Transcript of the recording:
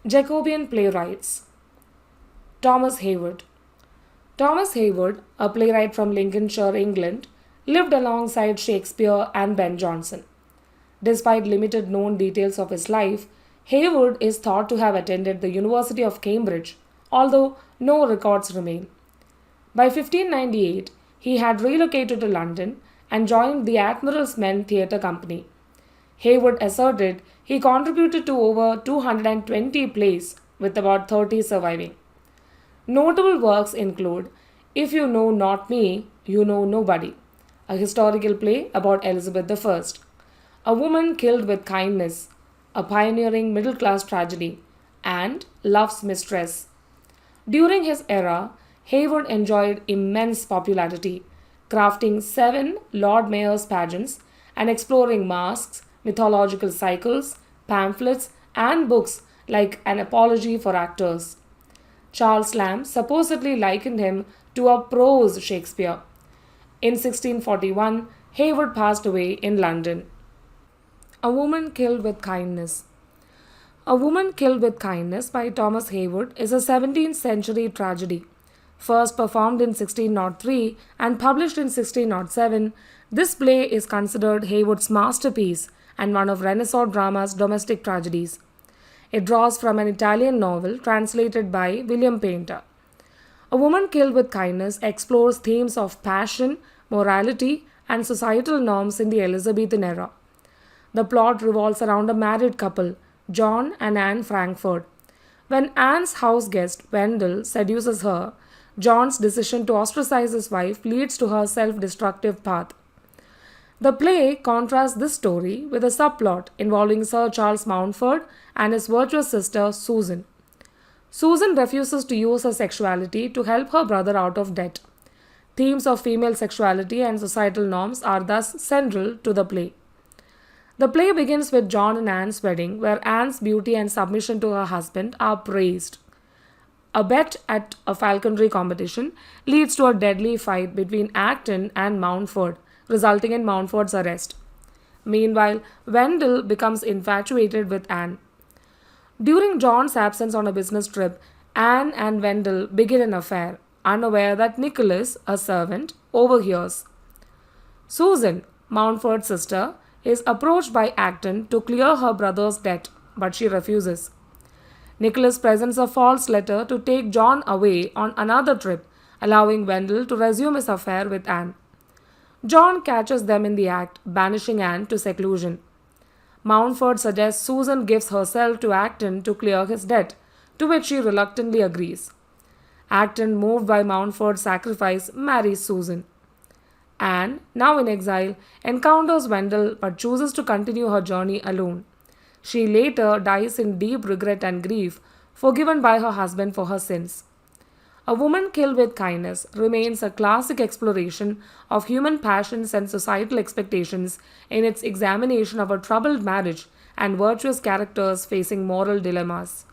Jacobean playwrights. Thomas Heywood. Thomas Heywood, a playwright from Lincolnshire, England, lived alongside Shakespeare and Ben Jonson. Despite limited known details of his life, Heywood is thought to have attended the University of Cambridge, although no records remain. By 1598, he had relocated to London and joined the Admiral's Men Theatre Company. Heywood asserted he contributed to over 220 plays, with about 30 surviving. Notable works include If You Know Not Me, You Know Nobody, a historical play about Elizabeth I, A Woman Killed with Kindness, a pioneering middle class tragedy, and Love's Mistress. During his era, Heywood enjoyed immense popularity, crafting 7 Lord Mayor's pageants and exploring masks, mythological cycles, pamphlets, and books like An Apology for Actors. Charles Lamb supposedly likened him to a prose Shakespeare. In 1641, Heywood passed away in London. A Woman Killed with Kindness. A Woman Killed with Kindness by Thomas Heywood is a 17th century tragedy. First performed in 1603 and published in 1607, this play is considered Heywood's masterpiece and one of Renaissance drama's domestic tragedies. It draws from an Italian novel translated by William Painter. A Woman Killed with Kindness explores themes of passion, morality, and societal norms in the Elizabethan era. The plot revolves around a married couple, John and Anne Frankford. When Anne's house guest, Wendell, seduces her, John's decision to ostracize his wife leads to her self-destructive path. The play contrasts this story with a subplot involving Sir Charles Mountford and his virtuous sister Susan. Susan refuses to use her sexuality to help her brother out of debt. Themes of female sexuality and societal norms are thus central to the play. The play begins with John and Anne's wedding, where Anne's beauty and submission to her husband are praised. A bet at a falconry competition leads to a deadly fight between Acton and Mountford, resulting in Mountford's arrest. Meanwhile, Wendell becomes infatuated with Anne. During John's absence on a business trip, Anne and Wendell begin an affair, unaware that Nicholas, a servant, overhears. Susan, Mountford's sister, is approached by Acton to clear her brother's debt, but she refuses. Nicholas presents a false letter to take John away on another trip, allowing Wendell to resume his affair with Anne. John catches them in the act, banishing Anne to seclusion. Mountford suggests Susan gives herself to Acton to clear his debt, to which she reluctantly agrees. Acton, moved by Mountford's sacrifice, marries Susan. Anne, now in exile, encounters Wendell but chooses to continue her journey alone. She later dies in deep regret and grief, forgiven by her husband for her sins. A Woman Killed with Kindness remains a classic exploration of human passions and societal expectations in its examination of a troubled marriage and virtuous characters facing moral dilemmas.